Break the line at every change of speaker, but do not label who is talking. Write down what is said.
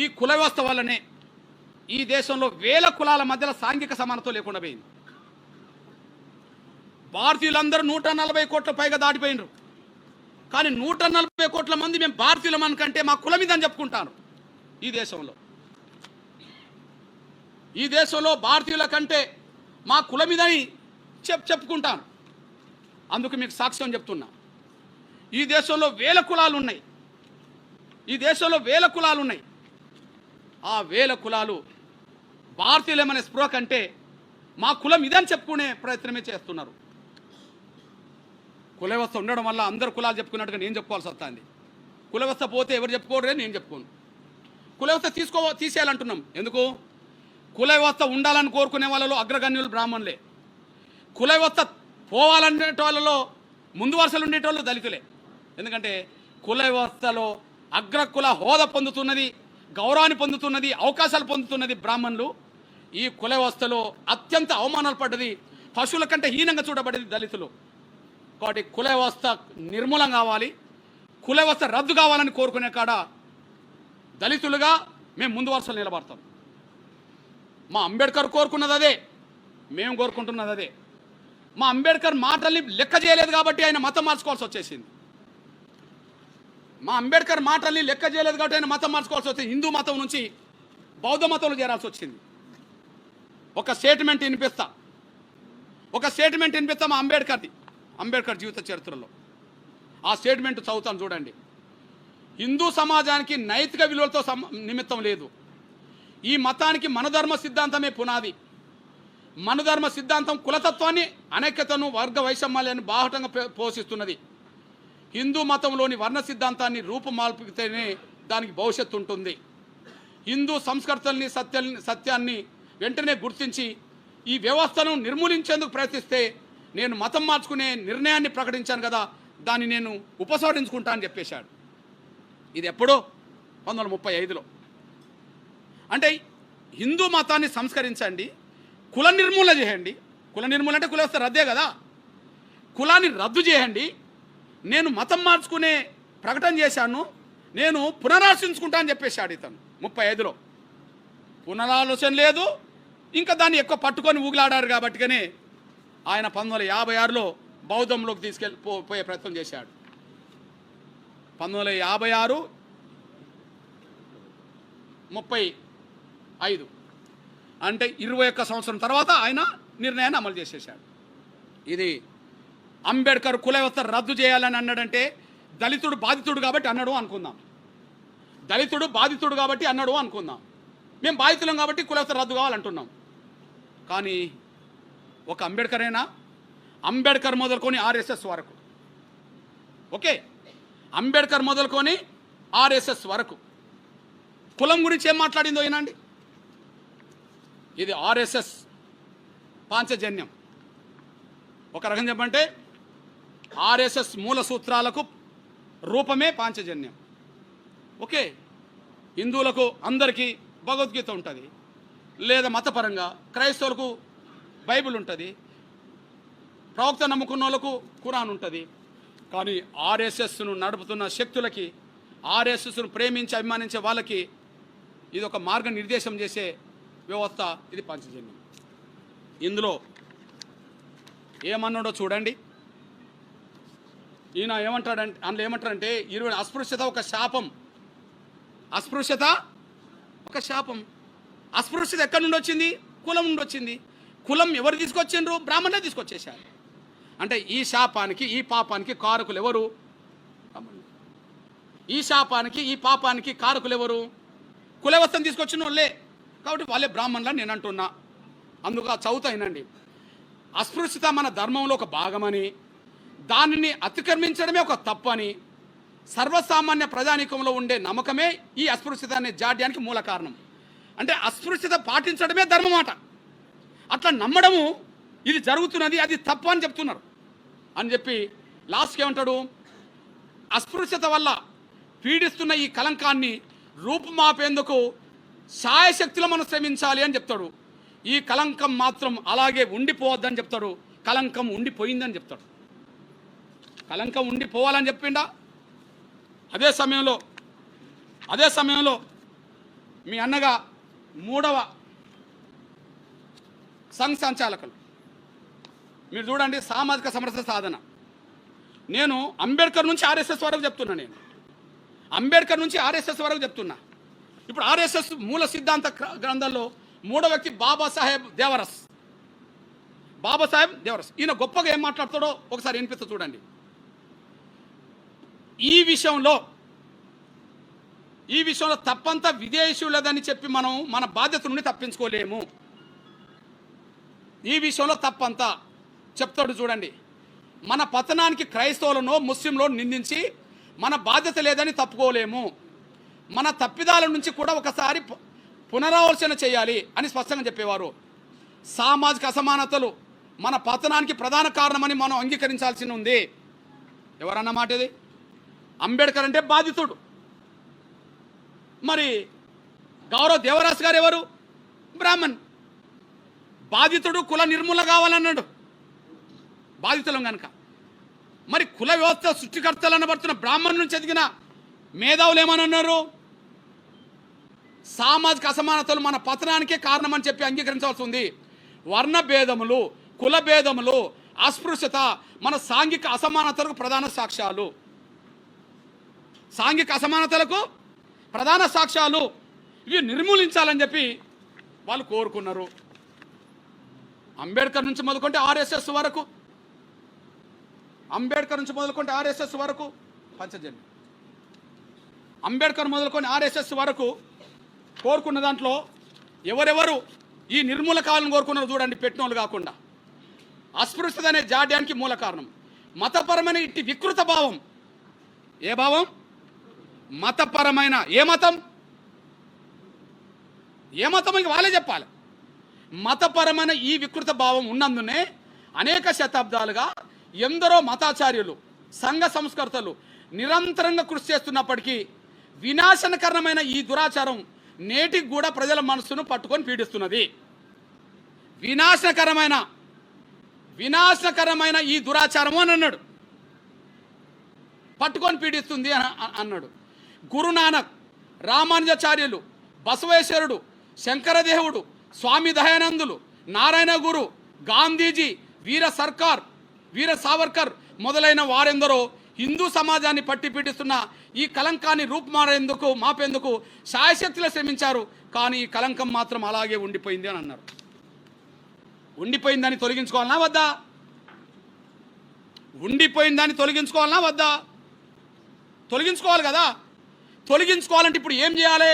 ఈ కుల వ్యవస్థ వల్లనే ఈ దేశంలో వేల కులాల మధ్యలో సాంఘిక సమానత్వం లేకుండా పోయింది. భారతీయులందరూ 140 కోట్ల పైగా దాటిపోయినరు. కానీ 140 కోట్ల మంది మేము భారతీయులమని కంటే మా కులం ఇదని చెప్పుకుంటారు. ఈ దేశంలో భారతీయుల కంటే మా కులం ఇదని చెప్పుకుంటాను. అందుకు మీకు సాక్ష్యం చెప్తున్నా. ఈ దేశంలో వేల కులాలు ఉన్నాయి. ఆ వేల కులాలు భారతీయులమనే స్పృహ కంటే మా కులం ఇదని చెప్పుకునే ప్రయత్నమే చేస్తున్నారు. కుల వ్యవస్థ ఉండడం వల్ల అందరు కులాలు చెప్పుకున్నట్టుగా నేను చెప్పుకోవాల్సి వస్తుంది. కుల వ్యవస్థ పోతే ఎవరు చెప్పుకోవడం నేను చెప్పుకోను. కుల వ్యవస్థ తీసేయాలంటున్నాం. ఎందుకు? కుల వ్యవస్థ ఉండాలని కోరుకునే వాళ్ళలో అగ్రగణ్యులు బ్రాహ్మణులే. కుల వ్యవస్థ పోవాలనే వాళ్ళలో ముందు వరుసలు ఉండేటోళ్ళు దళితులే. ఎందుకంటే కుల వ్యవస్థలో అగ్రకుల హోదా పొందుతున్నది, గౌరవాన్ని పొందుతున్నది, అవకాశాలు పొందుతున్నది బ్రాహ్మణులు. ఈ కుల వ్యవస్థలో అత్యంత అవమానాలు పడ్డది, పశువుల కంటే హీనంగా చూడబడేది దళితులు. కాబట్టి కుల వ్యవస్థ నిర్మూలం కావాలి, కుల వ్యవస్థ రద్దు కావాలని కోరుకునే కాడ దళితులుగా మేము ముందు వరుసలు నిలబడతాం. మా అంబేద్కర్ కోరుకున్నది అదే, మేము కోరుకుంటున్నది అదే. మా అంబేద్కర్ మాటల్ని లెక్క చేయలేదు కాబట్టి ఆయన మతం మార్చుకోవాల్సి వచ్చేసింది. హిందూ మతం నుంచి బౌద్ధ మతంలో చేరాల్సి వచ్చింది. ఒక స్టేట్మెంట్ వినిపిస్తా మా అంబేద్కర్ జీవిత చరిత్రలో. ఆ స్టేట్మెంట్ చదువుతాను చూడండి. హిందూ సమాజానికి నైతిక విలువలతో నిమిత్తం లేదు. ఈ మతానికి మనధర్మ సిద్ధాంతమే పునాది. మనధర్మ సిద్ధాంతం కులతత్వాన్ని, అనైక్యతను, వర్గ వైషమ్యాలను బాహటంగా పోషిస్తున్నది. హిందూ మతంలోని వర్ణ సిద్ధాంతాన్ని రూపుమాల్పితేనే దానికి భవిష్యత్తు ఉంటుంది. హిందూ సంస్కృతుల్ని, సత్యాన్ని వెంటనే గుర్తించి ఈ వ్యవస్థను నిర్మూలించేందుకు ప్రయత్నిస్తే నేను మతం మార్చుకునే నిర్ణయాన్ని ప్రకటించాను కదా, దాన్ని నేను ఉపసంహరించుకుంటా అని చెప్పేశాడు. ఇది ఎప్పుడో 1935లో. అంటే హిందూ మతాన్ని సంస్కరించండి, కుల నిర్మూలన చేయండి. కుల నిర్మూలన అంటే కుల వ్యవస్థ రద్దే కదా. కులాన్ని రద్దు చేయండి, నేను మతం మార్చుకునే ప్రకటన చేశాను, నేను పునరాలోచించుకుంటా అని చెప్పేశాడు ఇతను 35లో. పునరాలోచన లేదు, ఇంకా దాన్ని ఎక్కువ పట్టుకొని ఊగులాడారు కాబట్టిగానే ఆయన 1956లో బౌద్ధంలోకి పోయే ప్రయత్నం చేశాడు. 1956, 35 అంటే 21 సంవత్సరం తర్వాత ఆయన నిర్ణయాన్ని అమలు చేసేశాడు. ఇది అంబేద్కర్ కుల వ్యవస్థ రద్దు చేయాలని అన్నాడంటే దళితుడు బాధితుడు కాబట్టి అన్నాడు అనుకుందాం. మేము బాధితులం కాబట్టి కుల వ్యవస్థ రద్దు కావాలంటున్నాం. కానీ ఒక అంబేద్కరేనా? అంబేద్కర్ మొదలుకొని ఆర్ఎస్ఎస్ వరకు, అంబేద్కర్ మొదలుకొని ఆర్ఎస్ఎస్ వరకు కులం గురించి ఏం మాట్లాడిందో ఏనండి. ఇది ఆర్ఎస్ఎస్ పాంచజన్యం. ఒక రకం చెప్పంటే ఆర్ఎస్ఎస్ మూల సూత్రాలకు రూపమే పాంచజన్యం. హిందువులకు అందరికీ భగవద్గీత ఉంటుంది, లేదా మతపరంగా క్రైస్తవులకు బైబిల్ ఉంటుంది, ప్రవక్త నమ్ముకున్న వాళ్ళకు ఖురాన్ ఉంటుంది. కానీ ఆర్ఎస్ఎస్ను నడుపుతున్న శక్తులకి, ఆర్ఎస్ఎస్ను ప్రేమించి అభిమానించే వాళ్ళకి ఇది ఒక మార్గనిర్దేశం చేసే వ్యవస్థ. ఇది పాంచజన్యం. ఇందులో ఏమన్నాడో చూడండి. ఈయన అందులో ఏమంటారంటే అస్పృశ్యత ఒక శాపం. అస్పృశ్యత ఎక్కడి నుండి వచ్చింది? కులం నుండి వచ్చింది. కులం ఎవరు తీసుకొచ్చిండ్రు? బ్రాహ్మణులే తీసుకొచ్చేశారు. అంటే ఈ శాపానికి, ఈ పాపానికి కారకులు ఎవరు? కుల వ్యవస్థను తీసుకొచ్చిన వాళ్ళే కాబట్టి వాళ్ళే బ్రాహ్మణులని నేను అంటున్నా. అందుకు చదువుతాయినండి. అస్పృశ్యత మన ధర్మంలో ఒక భాగమని, దానిని అతిక్రమించడమే ఒక తప్పని సర్వసామాన్య ప్రజానీకంలో ఉండే నమ్మకమే ఈ అస్పృశ్యత అనే జాడ్యానికి మూల కారణం. అంటే అస్పృశ్యత పాటించడమే ధర్మమాట. అట్లా నమ్మడము ఇది జరుగుతున్నది, అది తప్పు అని చెప్తున్నారు అని చెప్పి లాస్ట్కి ఏమంటాడు? అస్పృశ్యత వల్ల పీడిస్తున్న ఈ కలంకాన్ని రూపుమాపేందుకు శాయశక్తిలో మనం శ్రమించాలి అని చెప్తాడు. ఈ కలంకం మాత్రం అలాగే ఉండిపోవద్దని చెప్తాడు. కలంకం ఉండిపోయిందని చెప్తాడు. కలంకం ఉండిపోవాలని చెప్పిండా? అదే సమయంలో మీ అన్నగా 3వ సంఘ సంచాలకులు. మీరు చూడండి, సామాజిక సమరస సాధన. నేను అంబేద్కర్ నుంచి ఆర్ఎస్ఎస్ వరకు చెప్తున్నా. నేను అంబేద్కర్ నుంచి ఆర్ఎస్ఎస్ వరకు చెప్తున్నా. ఇప్పుడు ఆర్ఎస్ఎస్ మూల సిద్ధాంత గ్రంథంలో 3వ వ్యక్తి బాబాసాహెబ్ దేవరస్. బాబాసాహెబ్ దేవరస్ ఈయన గొప్పగా ఏం మాట్లాడతాడో ఒకసారి వినిపిస్తా చూడండి. ఈ విషయంలో తప్పంతా విదేశీయులదని చెప్పి మనం మన బాధ్యత నుండి తప్పించుకోలేము. ఈ విషయంలో తప్పంతా చెప్తాడు చూడండి. మన పతనానికి క్రైస్తవులను ముస్లింలను నిందించి మన బాధ్యత లేదని తప్పుకోలేము. మన తప్పిదాల నుంచి కూడా ఒకసారి పునరాలోచన చేయాలి అని స్పష్టంగా చెప్పేవారు. సామాజిక అసమానతలు మన పతనానికి ప్రధాన కారణమని మనం అంగీకరించాల్సి ఉంది. ఎవరన్నమాట ఇది? అంబేద్కర్ అంటే బాధితుడు. మరి గౌరవ్ దేవరాస్ గారు ఎవరు? బ్రాహ్మణ్. బాధితుడు కుల నిర్మూలన కావాలన్నాడు బాధితులం కనుక. మరి కుల వ్యవస్థ సృష్టికర్తలు అనబడుతున్న బ్రాహ్మణ్ నుంచి ఎదిగిన మేధావులు ఏమన్నారు? సామాజిక అసమానతలు మన పతనానికే కారణమని చెప్పి అంగీకరించవలసి ఉంది. వర్ణ భేదములు, కుల భేదములు, అస్పృశ్యత మన సాంఘిక అసమానతలకు ప్రధాన సాక్ష్యాలు. సాంఘిక అసమానతలకు ప్రధాన సాక్ష్యాలు. ఇవి నిర్మూలించాలని చెప్పి వాళ్ళు కోరుకున్నారు. అంబేద్కర్ నుంచి మొదలుకుంటే ఆర్ఎస్ఎస్ వరకు, పంచజన్య అంబేద్కర్ మొదలుకొని ఆర్ఎస్ఎస్ వరకు కోరుకున్న దాంట్లో ఎవరెవరు ఈ నిర్మూల కావాలని కోరుకున్నారు చూడండి. పెట్టినోళ్ళు కాకుండా అస్పృశ్యత అనే జాడ్యానికి మూల కారణం మతపరమైన ఇట్టి వికృత భావం. ఏ భావం? మతపరమైన. ఏ మతం? ఇంక వాళ్ళే చెప్పాలి. మతపరమైన ఈ వికృత భావం ఉన్నందునే అనేక శతాబ్దాలుగా ఎందరో మతాచార్యులు, సంఘ సంస్కర్తలు నిరంతరంగా కృషి చేస్తున్నప్పటికీ వినాశనకరమైన ఈ దురాచారం నేటికి కూడా ప్రజల మనస్సును పట్టుకొని పీడిస్తున్నది. వినాశనకరమైన ఈ దురాచారము అని అన్నాడు. పట్టుకొని పీడిస్తుంది అన్నాడు. గురునానక్, రామానుజాచార్యులు, బసవేశ్వరుడు, శంకరదేవుడు, స్వామి దయానందులు, నారాయణ గురు, గాంధీజీ, వీర సావర్కర్ మొదలైన వారెందరో హిందూ సమాజాన్ని పట్టి పీడిస్తున్న ఈ కలంకాన్ని మాపేందుకు శాయశక్తిలో శ్రమించారు. కానీ ఈ కలంకం మాత్రం అలాగే ఉండిపోయింది అని అన్నారు. ఉండిపోయిందని తొలగించుకోవాలన్నా వద్దా? తొలగించుకోవాలి కదా. తొలగించుకోవాలంటే ఇప్పుడు ఏం చేయాలి?